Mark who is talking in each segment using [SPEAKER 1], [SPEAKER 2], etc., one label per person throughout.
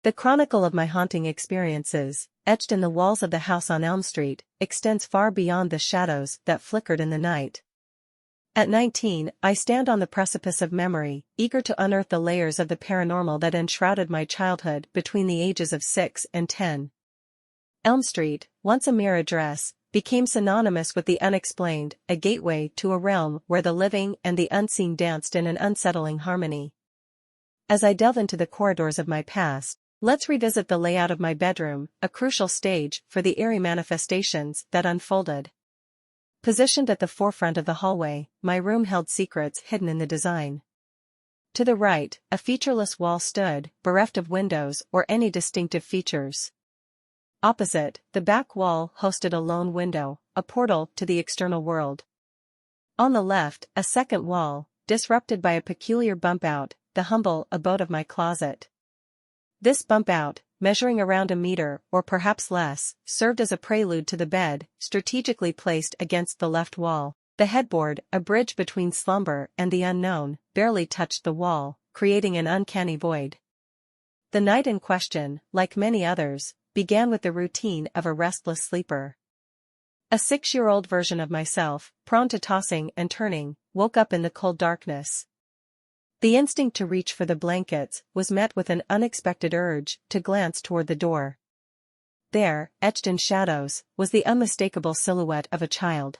[SPEAKER 1] The chronicle of my haunting experiences, etched in the walls of the house on Elm Street, extends far beyond the shadows that flickered in the night. At 19, I stand on the precipice of memory, eager to unearth the layers of the paranormal that enshrouded my childhood between the ages of 6 and 10. Elm Street, once a mere address, became synonymous with the unexplained, a gateway to a realm where the living and the unseen danced in an unsettling harmony. As I delve into the corridors of my past, let's revisit the layout of my bedroom, a crucial stage for the eerie manifestations that unfolded. Positioned at the forefront of the hallway, my room held secrets hidden in the design. To the right, a featureless wall stood, bereft of windows or any distinctive features. Opposite, the back wall hosted a lone window, a portal to the external world. On the left, a second wall, disrupted by a peculiar bump-out, the humble abode of my closet. This bump-out, measuring around a meter or perhaps less, served as a prelude to the bed, strategically placed against the left wall. The headboard, a bridge between slumber and the unknown, barely touched the wall, creating an uncanny void. The night in question, like many others, began with the routine of a restless sleeper. A 6-year-old version of myself, prone to tossing and turning, woke up in the cold darkness. The instinct to reach for the blankets was met with an unexpected urge to glance toward the door. There, etched in shadows, was the unmistakable silhouette of a child.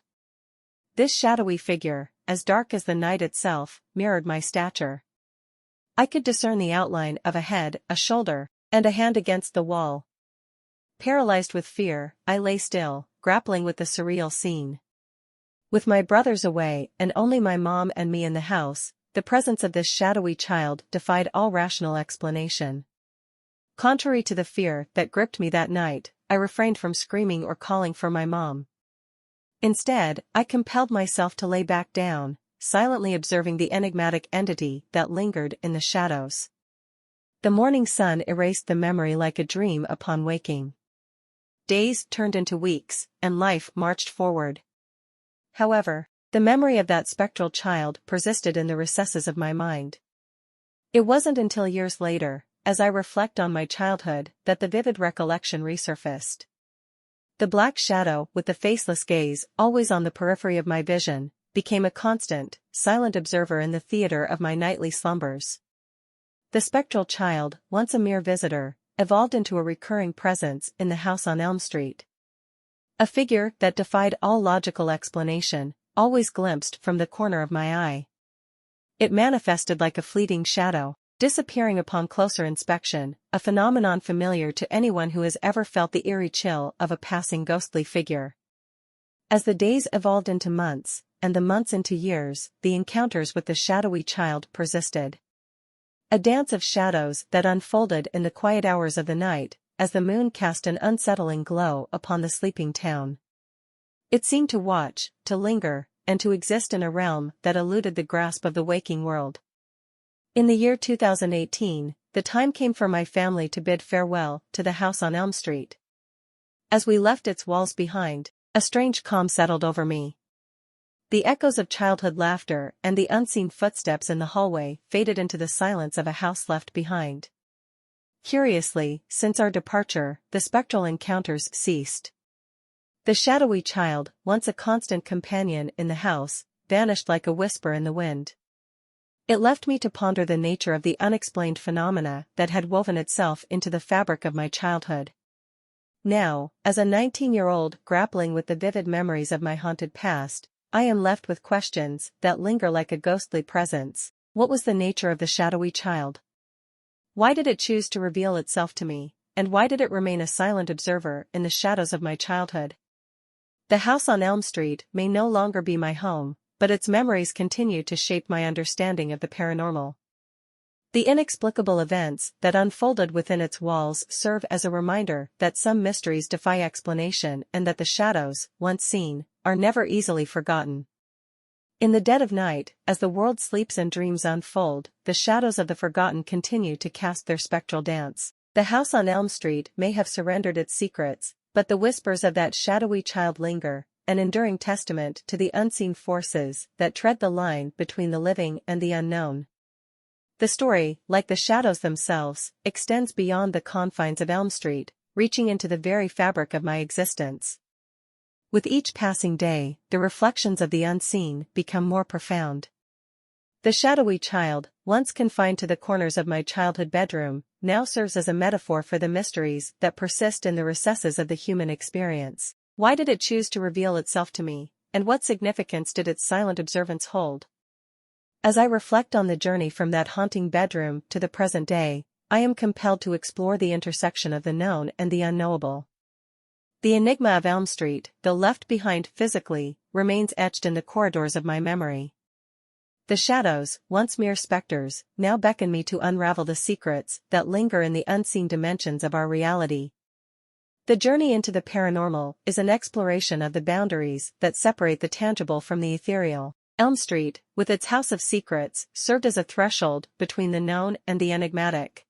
[SPEAKER 1] This shadowy figure, as dark as the night itself, mirrored my stature. I could discern the outline of a head, a shoulder, and a hand against the wall. Paralyzed with fear, I lay still, grappling with the surreal scene. With my brothers away and only my mom and me in the house, the presence of this shadowy child defied all rational explanation. Contrary to the fear that gripped me that night, I refrained from screaming or calling for my mom. Instead, I compelled myself to lay back down, silently observing the enigmatic entity that lingered in the shadows. The morning sun erased the memory like a dream upon waking. Days turned into weeks, and life marched forward. However, the memory of that spectral child persisted in the recesses of my mind. It wasn't until years later, as I reflect on my childhood, that the vivid recollection resurfaced. The black shadow, with the faceless gaze always on the periphery of my vision, became a constant, silent observer in the theater of my nightly slumbers. The spectral child, once a mere visitor, evolved into a recurring presence in the house on Elm Street. A figure that defied all logical explanation, always glimpsed from the corner of my eye. It manifested like a fleeting shadow, disappearing upon closer inspection, a phenomenon familiar to anyone who has ever felt the eerie chill of a passing ghostly figure. As the days evolved into months, and the months into years, the encounters with the shadowy child persisted. A dance of shadows that unfolded in the quiet hours of the night, as the moon cast an unsettling glow upon the sleeping town. It seemed to watch, to linger, and to exist in a realm that eluded the grasp of the waking world. In the year 2018, the time came for my family to bid farewell to the house on Elm Street. As we left its walls behind, a strange calm settled over me. The echoes of childhood laughter and the unseen footsteps in the hallway faded into the silence of a house left behind. Curiously, since our departure, the spectral encounters ceased. The shadowy child, once a constant companion in the house, vanished like a whisper in the wind. It left me to ponder the nature of the unexplained phenomena that had woven itself into the fabric of my childhood. Now, as a 19-year-old grappling with the vivid memories of my haunted past, I am left with questions that linger like a ghostly presence. What was the nature of the shadowy child? Why did it choose to reveal itself to me, and why did it remain a silent observer in the shadows of my childhood? The house on Elm Street may no longer be my home, but its memories continue to shape my understanding of the paranormal. The inexplicable events that unfolded within its walls serve as a reminder that some mysteries defy explanation and that the shadows, once seen, are never easily forgotten. In the dead of night, as the world sleeps and dreams unfold, the shadows of the forgotten continue to cast their spectral dance. The house on Elm Street may have surrendered its secrets, but the whispers of that shadowy child linger, an enduring testament to the unseen forces that tread the line between the living and the unknown. The story, like the shadows themselves, extends beyond the confines of Elm Street, reaching into the very fabric of my existence. With each passing day, the reflections of the unseen become more profound. The shadowy child, once confined to the corners of my childhood bedroom, now serves as a metaphor for the mysteries that persist in the recesses of the human experience. Why did it choose to reveal itself to me, and what significance did its silent observance hold? As I reflect on the journey from that haunting bedroom to the present day, I am compelled to explore the intersection of the known and the unknowable. The enigma of Elm Street, though left behind physically, remains etched in the corridors of my memory. The shadows, once mere specters, now beckon me to unravel the secrets that linger in the unseen dimensions of our reality. The journey into the paranormal is an exploration of the boundaries that separate the tangible from the ethereal. Elm Street, with its house of secrets, served as a threshold between the known and the enigmatic.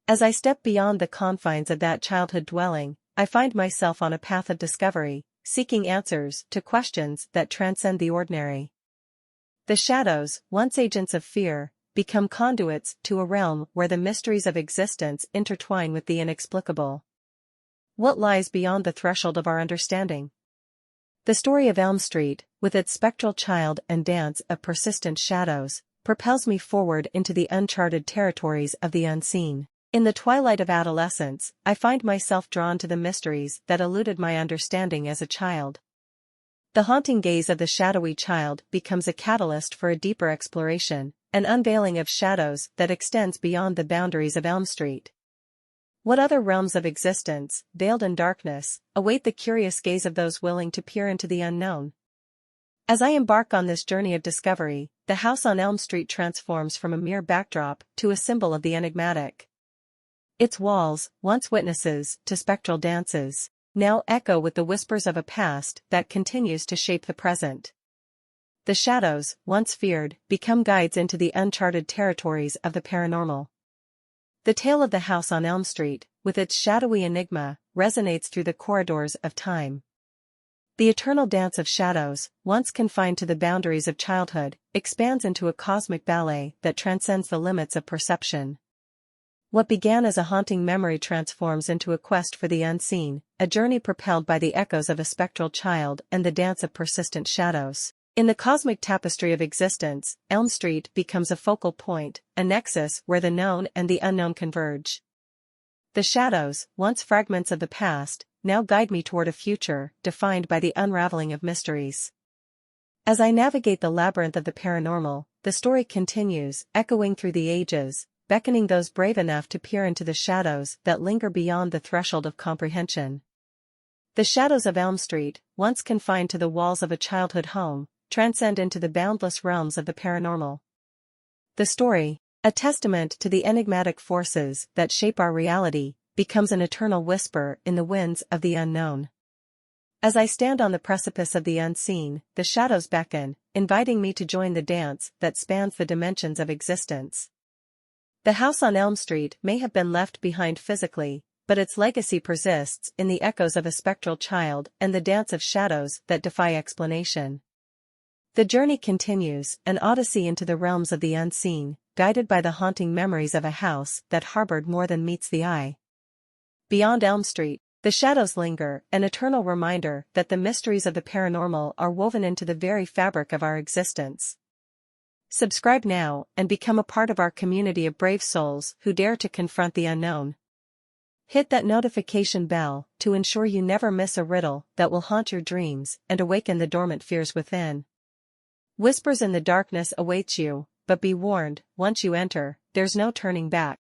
[SPEAKER 1] As I step beyond the confines of that childhood dwelling, I find myself on a path of discovery, seeking answers to questions that transcend the ordinary. The shadows, once agents of fear, become conduits to a realm where the mysteries of existence intertwine with the inexplicable. What lies beyond the threshold of our understanding? The story of Elm Street, with its spectral child and dance of persistent shadows, propels me forward into the uncharted territories of the unseen. In the twilight of adolescence, I find myself drawn to the mysteries that eluded my understanding as a child. The haunting gaze of the shadowy child becomes a catalyst for a deeper exploration, an unveiling of shadows that extends beyond the boundaries of Elm Street. What other realms of existence, veiled in darkness, await the curious gaze of those willing to peer into the unknown? As I embark on this journey of discovery, the house on Elm Street transforms from a mere backdrop to a symbol of the enigmatic. Its walls, once witnesses to spectral dances, now echo with the whispers of a past that continues to shape the present. The shadows, once feared, become guides into the uncharted territories of the paranormal. The tale of the house on Elm Street, with its shadowy enigma, resonates through the corridors of time. The eternal dance of shadows, once confined to the boundaries of childhood, expands into a cosmic ballet that transcends the limits of perception. What began as a haunting memory transforms into a quest for the unseen, a journey propelled by the echoes of a spectral child and the dance of persistent shadows. In the cosmic tapestry of existence, Elm Street becomes a focal point, a nexus where the known and the unknown converge. The shadows, once fragments of the past, now guide me toward a future defined by the unraveling of mysteries. As I navigate the labyrinth of the paranormal, the story continues, echoing through the ages, beckoning those brave enough to peer into the shadows that linger beyond the threshold of comprehension. The shadows of Elm Street, once confined to the walls of a childhood home, transcend into the boundless realms of the paranormal. The story, a testament to the enigmatic forces that shape our reality, becomes an eternal whisper in the winds of the unknown. As I stand on the precipice of the unseen, the shadows beckon, inviting me to join the dance that spans the dimensions of existence. The house on Elm Street may have been left behind physically, but its legacy persists in the echoes of a spectral child and the dance of shadows that defy explanation. The journey continues, an odyssey into the realms of the unseen, guided by the haunting memories of a house that harbored more than meets the eye. Beyond Elm Street, the shadows linger, an eternal reminder that the mysteries of the paranormal are woven into the very fabric of our existence. Subscribe now and become a part of our community of brave souls who dare to confront the unknown. Hit that notification bell to ensure you never miss a riddle that will haunt your dreams and awaken the dormant fears within. Whispers in the darkness awaits you, but be warned, once you enter, there's no turning back.